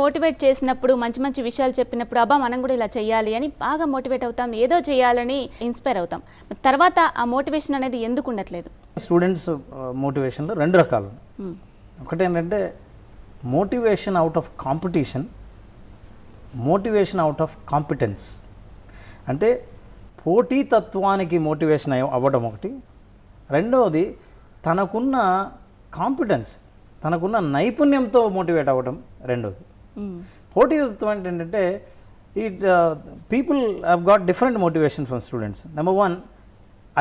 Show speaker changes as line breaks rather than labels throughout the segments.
Motivate చేసినప్పుడు మంచి మంచి విషయాలు చెప్పినప్పుడు అబ్బా మనం కూడా ఇలా చేయాలి అని బాగా మోటివేట్ అవుతాం, ఏదో చేయాలని ఇన్స్పైర్ అవుతాం. తర్వాత ఆ మోటివేషన్ అనేది ఎందుకు ఉండట్లేదు?
స్టూడెంట్స్ మోటివేషన్లో రెండు రకాలు. ఒకటి ఏంటంటే motivation out of competition, motivation out of competence. అంటే పోటీతత్వానికి మోటివేషన్ అవ్వడం ఒకటి, రెండవది తనకున్న కాంపిటెన్స్, తనకున్న నైపుణ్యంతో మోటివేట్ అవ్వడం రెండోది. పోటీతత్వం ఏంటంటే people have got different motivation from students. Number one,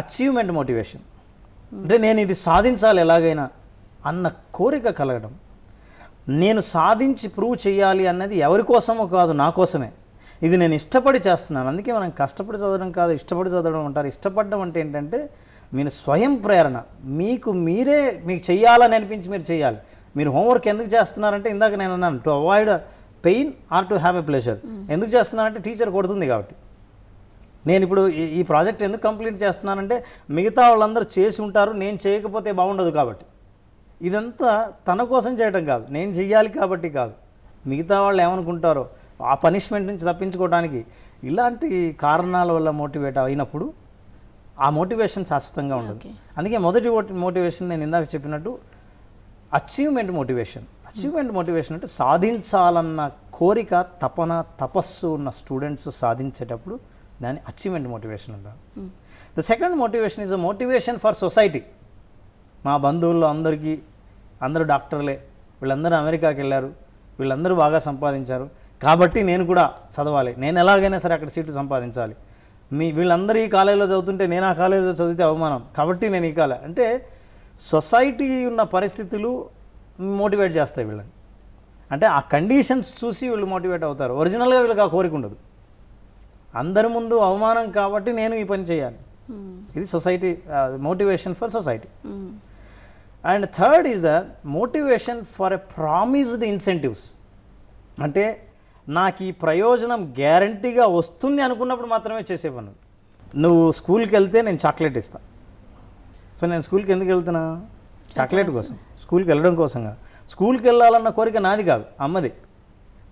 achievement motivation. అంటే నేను ఇది సాధించాలి ఎలాగైనా అన్న కోరిక కలగడం, నేను సాధించి ప్రూవ్ చేయాలి అన్నది ఎవరి కోసమో కాదు, నా కోసమే. ఇది నేను ఇష్టపడి చేస్తున్నాను. అందుకే మనం కష్టపడి చదవడం కాదు, ఇష్టపడి చదవడం అంటారు. ఇష్టపడడం అంటే ఏంటంటే మీరు స్వయం ప్రేరణ, మీకు చెయ్యాలని అనిపించి మీరు చేయాలి. మీరు హోంవర్క్ ఎందుకు చేస్తున్నారంటే ఇందాక నేను అన్నాను, to avoid pain or to have a pleasure. ఎందుకు చేస్తున్నానంటే టీచర్ కొడుతుంది కాబట్టి. నేను ఇప్పుడు ఈ ప్రాజెక్ట్ ఎందుకు కంప్లీట్ చేస్తున్నానంటే మిగతా వాళ్ళందరూ చేసి ఉంటారు, నేను చేయకపోతే బాగుండదు కాబట్టి. ఇదంతా తన కోసం చేయడం కాదు, నేను చెయ్యాలి కాబట్టి కాదు, మిగతా వాళ్ళు ఏమనుకుంటారో ఆ పనిష్మెంట్ నుంచి తప్పించుకోవడానికి ఇలాంటి కారణాల వల్ల మోటివేట్ అయినప్పుడు ఆ మోటివేషన్ శాశ్వతంగా ఉండదు. అందుకే మొదటి మోటివేషన్ నేను ఇందాక చెప్పినట్టు అచీవ్మెంట్ మోటివేషన్. అచీవ్మెంట్ మోటివేషన్ అంటే సాధించాలన్న కోరిక, తపన, తపస్సు ఉన్న స్టూడెంట్స్ సాధించేటప్పుడు దాన్ని అచీవ్మెంట్ మోటివేషన్ అంటారు. The second motivation is a motivation for society. మా బంధువుల్లో అందరూ డాక్టర్లే, వీళ్ళందరూ అమెరికాకి వెళ్ళారు, వీళ్ళందరూ బాగా సంపాదించారు కాబట్టి నేను కూడా చదవాలి, నేను ఎలాగైనా సరే అక్కడ సీట్లు సంపాదించాలి. వీళ్ళందరూ ఈ కాలేజీలో చదువుతుంటే నేను ఆ కాలేజీలో చదివితే అవమానం కాబట్టి నేను ఈ కాలే అంటే సొసైటీ ఉన్న పరిస్థితులు మోటివేట్ చేస్తాయి వీళ్ళని. అంటే ఆ కండిషన్స్ చూసి వీళ్ళు మోటివేట్ అవుతారు. ఒరిజినల్గా వీళ్ళకి ఆ కోరిక ఉండదు. అందరి ముందు అవమానం కాబట్టి నేను ఈ పని చేయాలి. ఇది society motivation for society. And third is the motivation for a promised incentives. అంటే నాకు ఈ ప్రయోజనం గ్యారంటీగా వస్తుంది అనుకున్నప్పుడు మాత్రమే చేసే పను. నువ్వు స్కూల్కి వెళ్తే నేను చాక్లెట్ ఇస్తాను. సో నేను స్కూల్కి ఎందుకు వెళ్తున్నా? చాక్లెట్ కోసం, స్కూల్కి వెళ్ళడం కోసంగా. స్కూల్కి వెళ్ళాలన్న కోరిక నాది కాదు, అమ్మది.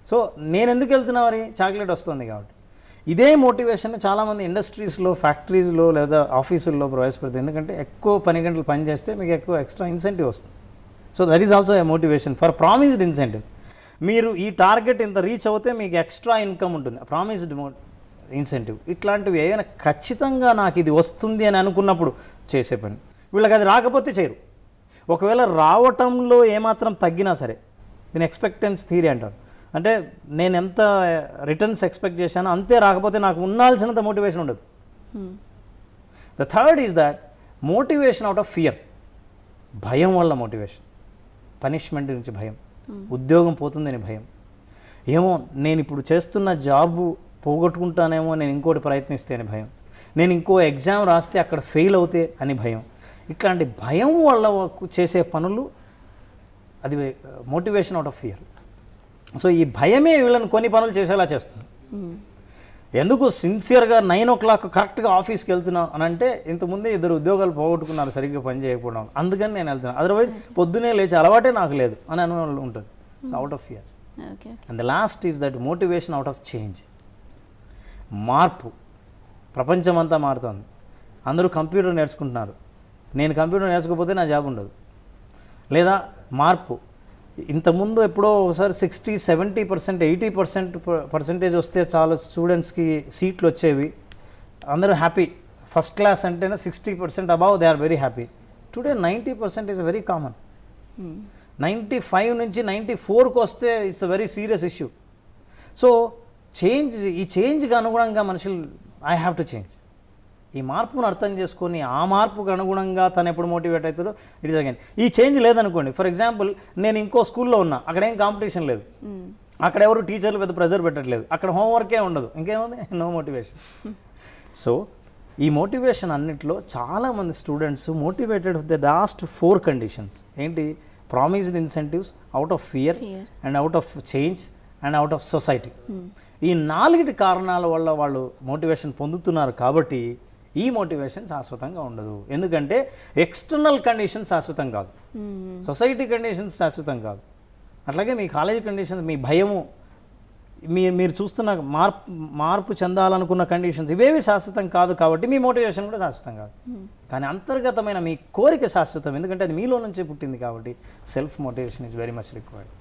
సో నేను ఎందుకు వెళ్తున్నా? మరి చాక్లెట్ వస్తుంది కాబట్టి. ఇదే మోటివేషన్ చాలామంది ఇండస్ట్రీస్లో, ఫ్యాక్టరీస్లో లేదా ఆఫీసుల్లో ప్రవేశపెడతారు. ఎందుకంటే ఎక్కువ పని గంటలు పని చేస్తే మీకు ఎక్కువ ఎక్స్ట్రా ఇన్సెంటివ్ వస్తుంది. So that is also a motivation for promised incentive. మీరు ఈ టార్గెట్ ఇంత రీచ్ అవుతే మీకు ఎక్స్ట్రా ఇన్కమ్ ఉంటుంది, ప్రామిస్డ్ ఇన్సెంటివ్. ఇట్లాంటివి ఏమైనా ఖచ్చితంగా నాకు ఇది వస్తుంది అని అనుకున్నప్పుడు చేసే పని. వీళ్ళకి అది రాకపోతే చేయరు. ఒకవేళ రావటంలో ఏమాత్రం తగ్గినా సరే దీని ఎక్స్పెక్టెన్స్ థియరీ అంటారు. అంటే నేను ఎంత రిటర్న్స్ ఎక్స్పెక్ట్ చేశానో అంతే రాకపోతే నాకు ఉండాల్సినంత మోటివేషన్ ఉండదు. The third is that motivation out of fear. భయం వల్ల మోటివేషన్. పనిష్మెంట్ నుంచి భయం, ఉద్యోగం పోతుందని భయం, ఏమో నేను ఇప్పుడు చేస్తున్న జాబు పోగొట్టుకుంటానేమో, నేను ఇంకోటి ప్రయత్నిస్తే అని భయం, నేను ఇంకో ఎగ్జామ్ రాస్తే అక్కడ ఫెయిల్ అవుతే అని భయం. ఇట్లాంటి భయం వల్ల చేసే పనులు అది motivation out of fear. So ఈ భయమే వీళ్ళని కొన్ని పనులు చేసేలా చేస్తుంది. ఎందుకు సిన్సియర్గా 9 o'clock కరెక్ట్గా ఆఫీస్కి వెళ్తున్నాం అని అంటే ఇంతకుముందే 2 ఉద్యోగాలు పోగొట్టుకున్నారు సరిగ్గా పని చేయకపోవడం, అందుకని నేను వెళ్తున్నాను. అదర్వైజ్ పొద్దునే లేచి అలవాటే నాకు లేదు అని అనుభవం ఉంటుంది. So out of fear. And the last is that motivation out of change. మార్పు. ప్రపంచం అంతా మారుతుంది, అందరూ కంప్యూటర్ నేర్చుకుంటున్నారు, నేను కంప్యూటర్ నేర్చుకోకపోతే నా జాబ్ ఉండదు. లేదా మార్పు. ఇంతకుముందు ఎప్పుడో ఒకసారి 60, 70%, 80% వస్తే చాలా స్టూడెంట్స్కి సీట్లు వచ్చేవి, అందరూ హ్యాపీ. ఫస్ట్ క్లాస్ అంటేనే 60% above they are very happy. Today 90% is very common. 95 నుంచి 94కి వస్తే it's a very serious issue. So ఈ చేంజ్కి అనుగుణంగా మనుషులు ఐ హ్యావ్ టు చేంజ్. ఈ మార్పును అర్థం చేసుకొని ఆ మార్పుకు అనుగుణంగా తను ఎప్పుడు మోటివేట్ అవుతాడో ఇట్ ఈస్ అగైన్. ఈ చేంజ్ లేదనుకోండి, ఫర్ ఎగ్జాంపుల్ నేను ఇంకో స్కూల్లో ఉన్నా, అక్కడ ఏం కాంపిటీషన్ లేదు, అక్కడ ఎవరు టీచర్లు పెద్ద ప్రెజర్ పెట్టట్లేదు, అక్కడ హోంవర్కే ఉండదు, ఇంకేముంది, నో మోటివేషన్. సో ఈ మోటివేషన్ అన్నిట్లో చాలామంది students motivated with the last 4 conditions. ఏంటి? Promised incentives, out of fear and out of change and out of society. ఈ 4 కారణాల వల్ల వాళ్ళు మోటివేషన్ పొందుతున్నారు కాబట్టి ఈ మోటివేషన్ శాశ్వతంగా ఉండదు. ఎందుకంటే ఎక్స్టర్నల్ కండిషన్స్ శాశ్వతం కాదు, సొసైటీ కండిషన్స్ శాశ్వతం కాదు, అట్లాగే మీ కాలేజీ కండిషన్స్, మీ భయము, మీరు చూస్తున్న మార్పు చెందాలనుకున్న కండిషన్స్ ఇవేవి శాశ్వతం కాదు కాబట్టి మీ మోటివేషన్ కూడా శాశ్వతం కాదు. కానీ అంతర్గతమైన మీ కోరిక శాశ్వతం, ఎందుకంటే అది మీలో నుంచే పుట్టింది కాబట్టి self motivation is very much required.